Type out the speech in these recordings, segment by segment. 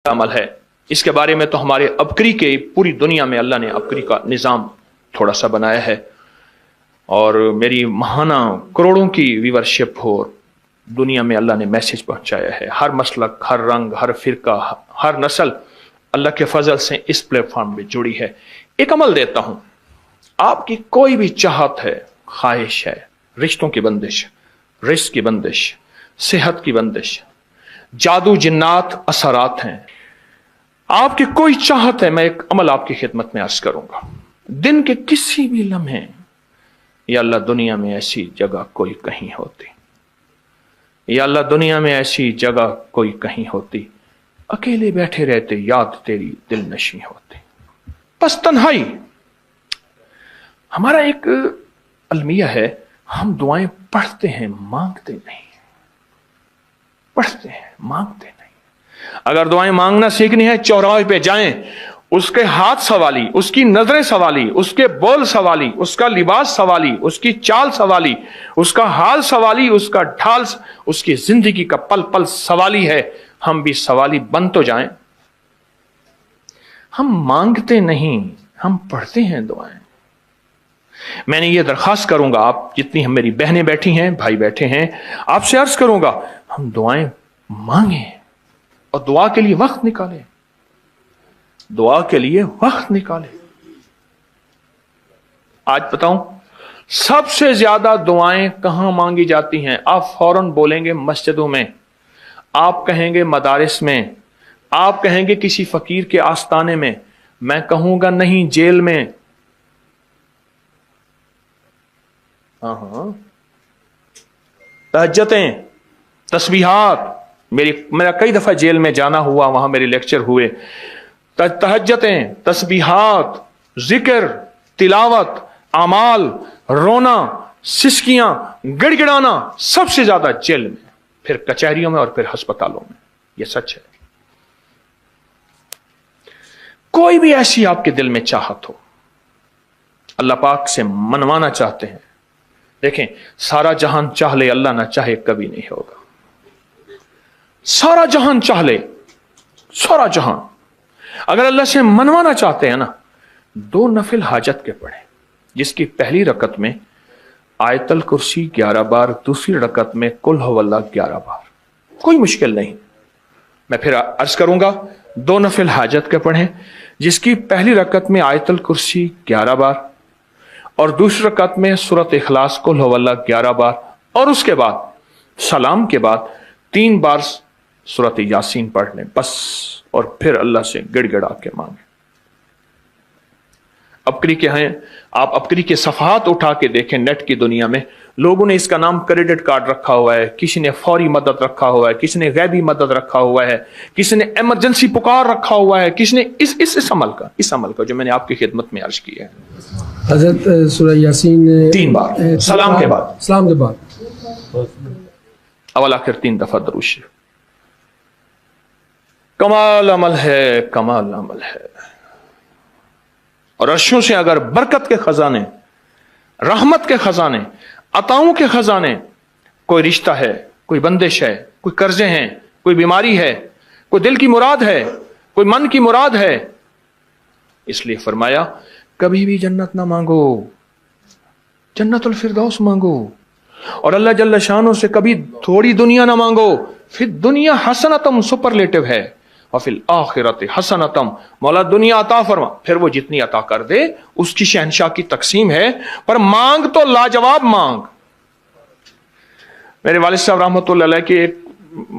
अमल है। इसके बारे में तो हमारे अबकरी के पूरी दुनिया में अल्लाह ने अबकरी का निज़ाम थोड़ा सा बनाया है, और मेरी महाना करोड़ों की व्यूवरशिप हो, दुनिया में अल्लाह ने मैसेज पहुंचाया है। हर मसलक, हर रंग, हर फिरका, हर नस्ल अल्लाह के फजल से इस प्लेटफॉर्म में जुड़ी है। एक अमल देता हूं, आपकी कोई भी चाहत है, ख्वाहिश है, रिश्तों की बंदिश, रिस्क की बंदिश, सेहत की बंदिश, जादू जिन्नात असरात हैं, आपकी कोई चाहत है, मैं एक अमल आपकी खिदमत में अर्ज करूंगा। दिन के किसी भी लम्हे, या अल्लाह दुनिया में ऐसी जगह कोई कहीं होती, या अल्लाह दुनिया में ऐसी जगह कोई कहीं होती, अकेले बैठे रहते याद तेरी दिल नशी होती। बस तन्हाई। हमारा एक अलमिया है, हम दुआएं पढ़ते हैं, मांगते नहीं। पढ़ते हैं, मांगते नहीं। अगर दुआएं मांगना सीखनी है, चौराहे पे जाएं, उसके हाथ सवाली, उसकी नजरें सवाली, उसके बोल सवाली, उसका लिबास सवाली, उसकी चाल सवाली, उसका हाल सवाली, उसका ढाल, उसकी जिंदगी का पल पल सवाली है। हम भी सवाली बन तो जाएं। हम मांगते नहीं, हम पढ़ते हैं दुआएं। मैंने ये दरखास्त करूंगा, आप जितनी हम मेरी बहनें बैठी हैं, भाई बैठे हैं, आपसे अर्ज करूंगा, हम दुआएं मांगें और दुआ के लिए वक्त निकालें। दुआ के लिए वक्त निकालें। आज बताऊं, सबसे ज्यादा दुआएं कहां मांगी जाती हैं? आप फौरन बोलेंगे मस्जिदों में, आप कहेंगे मदारिस में, आप कहेंगे किसी फकीर के आस्ताने में, मैं कहूंगा नहीं, जेल में। तहज्जुदें, तस्बीहात, मेरा कई दफा जेल में जाना हुआ, वहां मेरे लेक्चर हुए। तहज्जुदें, तस्बीहात, जिक्र, तिलावत, अमाल, रोना, सिसकियां, गिड़गिड़ाना सबसे ज्यादा जेल में, फिर कचहरियों में और फिर अस्पतालों में। यह सच है। कोई भी ऐसी आपके दिल में चाहत हो, अल्लाह पाक से मनवाना चाहते हैं, देखें, सारा जहान चाह ले, अल्लाह ना चाहे कभी नहीं होगा। सारा जहान चाह ले, सारा जहान, अगर अल्लाह से मनवाना चाहते हैं ना, 2 नफिल हाजत के पढ़े, जिसकी पहली रकत में आयतल कुर्सी 11 बार, दूसरी रकत में कुल हुवल्लाह 11 बार। कोई मुश्किल नहीं। मैं फिर अर्ज करूंगा, 2 नफिल हाजत के पढ़ें, जिसकी पहली रकत में आयतल कुर्सी 11 बार और दूसरी रकत में सूरत इखलास कुल हुवल्लाह 11 बार, और उसके बाद सलाम के बाद 3 बार सूरत यासीन पढ़ लें बस, और फिर अल्लाह से गिड़गिड़ा के मांगे। अबकरी के हैं, आप अबकरी के सफहात उठा के देखें, नेट की दुनिया में लोगों ने इसका नाम क्रेडिट कार्ड रखा हुआ है, किसी ने फौरी मदद रखा हुआ है, किसी ने गैबी मदद रखा हुआ है, किसी ने इमरजेंसी पुकार रखा हुआ है, किसी ने इस अमल का जो मैंने आपकी खिदमत में अर्ज किया है। हजरत सूरह यासीन 3 बार सलाम के बाद अवल आखिर 3 दफा दरूद शरीफ। कमाल अमल है, कमाल अमल है। और अर्शों से अगर बरकत के खजाने, रहमत के खजाने, अताओं के खजाने, कोई रिश्ता है, कोई बंदिश है, कोई कर्जे हैं, कोई बीमारी है, कोई दिल की मुराद है, कोई मन की मुराद है, इसलिए फरमाया कभी भी जन्नत ना मांगो, जन्नतुल फिरदौस मांगो, और अल्लाह जल्ल शानो से कभी थोड़ी दुनिया ना मांगो। फिर दुनिया हसनतम सुपरलेटिव है, और फिर आखिरत हसनतम, मौला दुनिया अता फरमा, फिर वो जितनी अता कर दे उसकी शहनशाह की तकसीम है, पर मांग तो लाजवाब मांग। मेरे वालिद साहब रहमतुल्लाह अलैह के एक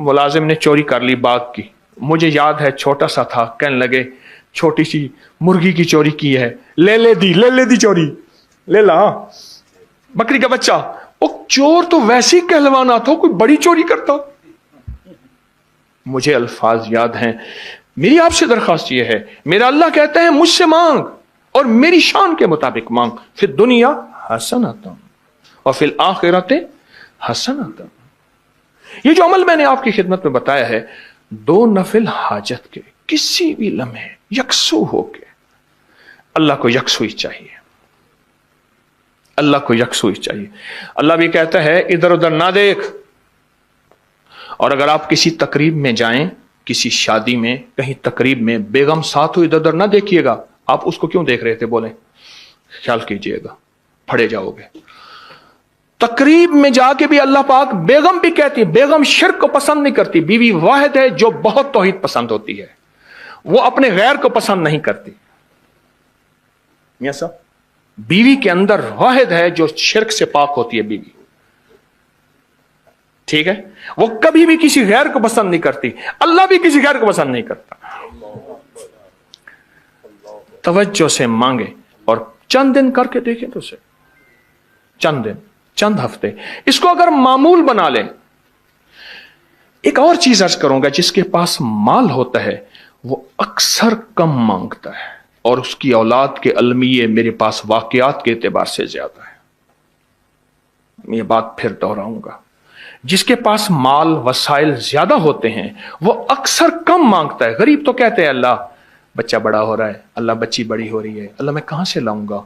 मुलाजिम ने चोरी कर ली बाग की, मुझे याद है, छोटा सा था, कहने लगे छोटी सी मुर्गी की चोरी की है, ले ले दी चोरी, ले ला बकरी का बच्चा। वो चोर तो वैसे ही कहलवाना था, कोई बड़ी चोरी करता। मुझे अल्फाज याद हैं। मेरी आपसे दरखास्त यह है, मेरा अल्लाह कहते हैं मुझसे मांग और मेरी शान के मुताबिक मांग, फिर दुनिया हसनतम और फिर आखिरत हसनतम। ये जो अमल मैंने आपकी खिदमत में बताया है, 2 नफिल हाजत के किसी भी लम्हे यकसू होके, अल्लाह को यकसुई चाहिए, अल्लाह को यकसुई चाहिए। अल्लाह भी कहता है इधर उधर ना देख, और अगर आप किसी तकरीब में जाएं किसी शादी में, कहीं तकरीब में बेगम साथ हो, इधर उधर ना देखिएगा। आप उसको क्यों देख रहे थे, बोले, ख्याल कीजिएगा, फड़े जाओगे। तकरीब में जाके भी अल्लाह पाक बेगम भी कहती है, बेगम शिर्क को पसंद नहीं करती, बीवी वाहिद है जो बहुत तौहीद पसंद होती है, वो अपने गैर को पसंद नहीं करती। मियां साहब, बीवी के अंदर वाहिद है जो शिर्क से पाक होती है बीवी, ठीक है, वो कभी भी किसी गैर को पसंद नहीं करती, अल्लाह भी किसी गैर को पसंद नहीं करता। तवज्जो से मांगे और चंद दिन करके देखें तो उसे, चंद दिन, चंद हफ्ते, इसको अगर मामूल बना लें। एक और चीज अर्ज करूंगा, जिसके पास माल होता है वो अक्सर कम मांगता है और उसकी औलाद के अलमिये मेरे पास वाकयात के एतबार से ज्यादा है। मैं ये बात फिर दोहराऊंगा, जिसके पास माल वसाइल ज्यादा होते हैं वो अक्सर कम मांगता है। गरीब तो कहते हैं अल्लाह बच्चा बड़ा हो रहा है, अल्लाह बच्ची बड़ी हो रही है, अल्लाह मैं कहां से लाऊंगा।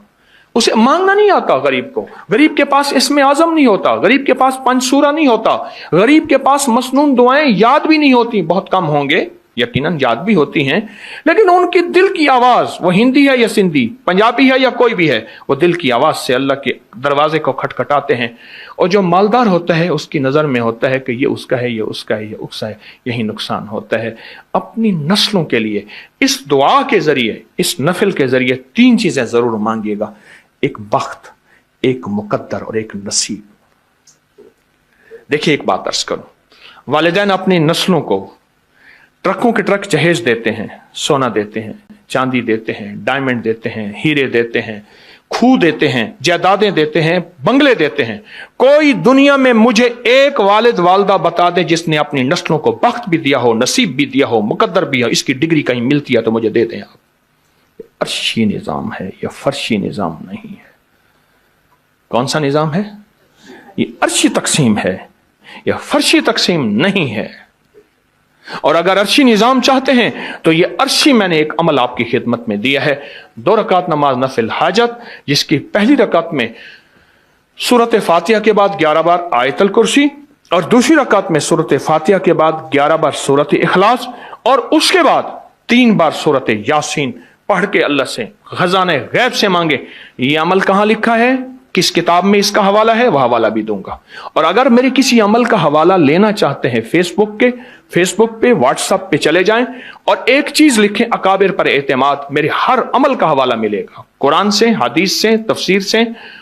उसे मांगना नहीं आता गरीब को। गरीब के पास इसमें आजम नहीं होता, गरीब के पास पंचसूरा नहीं होता, गरीब के पास मसनून दुआएं याद भी नहीं होती। बहुत कम होंगे, यकीनन याद भी होती हैं, लेकिन उनकी दिल की आवाज, वो हिंदी है या सिंधी, पंजाबी है या कोई भी है, वो दिल की आवाज से अल्लाह के दरवाजे को खटखटाते हैं। और जो मालदार होता है उसकी नजर में होता है कि ये उसका है, ये उसका है, ये उसका है, यही नुकसान होता है। अपनी नस्लों के लिए इस दुआ के जरिए, इस नफिल के जरिए 3 चीजें जरूर मांगिएगा, एक बख्त, एक मुकद्दर और एक नसीब। देखिए एक बात अर्ज करूं, वालिदैन अपनी नस्लों को ट्रकों के ट्रक जहेज देते हैं, सोना देते हैं, चांदी देते हैं, डायमंड देते हैं, हीरे देते हैं, खूह देते हैं, जायदादें देते हैं, बंगले देते हैं। कोई दुनिया में मुझे एक वालिद वालदा बता दे जिसने अपनी नस्लों को बख्त भी दिया हो, नसीब भी दिया हो, मुकद्दर भी हो, इसकी डिग्री कहीं मिलती है तो मुझे दे दें आप। अर्शी निजाम है, यह फर्शी निजाम नहीं है। कौन सा निजाम है? ये अर्शी तकसीम है, यह फर्शी तकसीम नहीं है। और अगर अर्शी निजाम चाहते हैं तो ये अर्शी मैंने एक अमल आपकी खिदमत में दिया है। 2 रकात नमाज नफिल हाजत, जिसकी पहली रकात में सूरत फातिहा के बाद 11 बार आयतल कुर्सी और दूसरी रकात में सूरत फातिहा के बाद 11 बार सूरत इखलास और उसके बाद 3 बार सूरत यासीन पढ़ के अल्लाह से खजाने गैब से मांगे। ये अमल कहां लिखा है, किस किताब में इसका हवाला है, वह हवाला भी दूंगा। और अगर मेरे किसी अमल का हवाला लेना चाहते हैं फेसबुक पे व्हाट्सएप पे चले जाएं और एक चीज लिखें, अकाबिर पर एतमाद, मेरे हर अमल का हवाला मिलेगा, कुरान से, हदीस से, तफसीर से,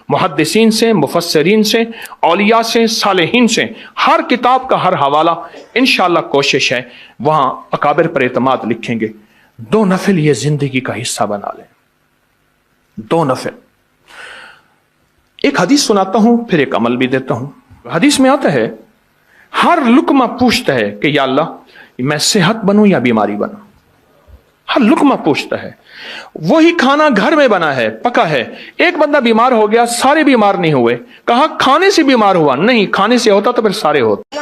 मुहद्दिसीन से, मुफस्सिरीन से, औलिया से, सालेहीन से, हर किताब का हर हवाला इंशाअल्लाह कोशिश है वहां अकाबिर पर एतमाद लिखेंगे। 2 नफिल ये जिंदगी का हिस्सा बना लें, 2 नफिल। एक हदीस सुनाता हूं, फिर एक अमल भी देता हूं। हदीस में आता है, हर लुकमा पूछता है कि या अल्लाह मैं सेहत बनूं या बीमारी बनूं। हर लुकमा पूछता है। वही खाना घर में बना है, पका है, एक बंदा बीमार हो गया, सारे बीमार नहीं हुए। कहा खाने से बीमार हुआ, नहीं, खाने से होता तो फिर सारे होते।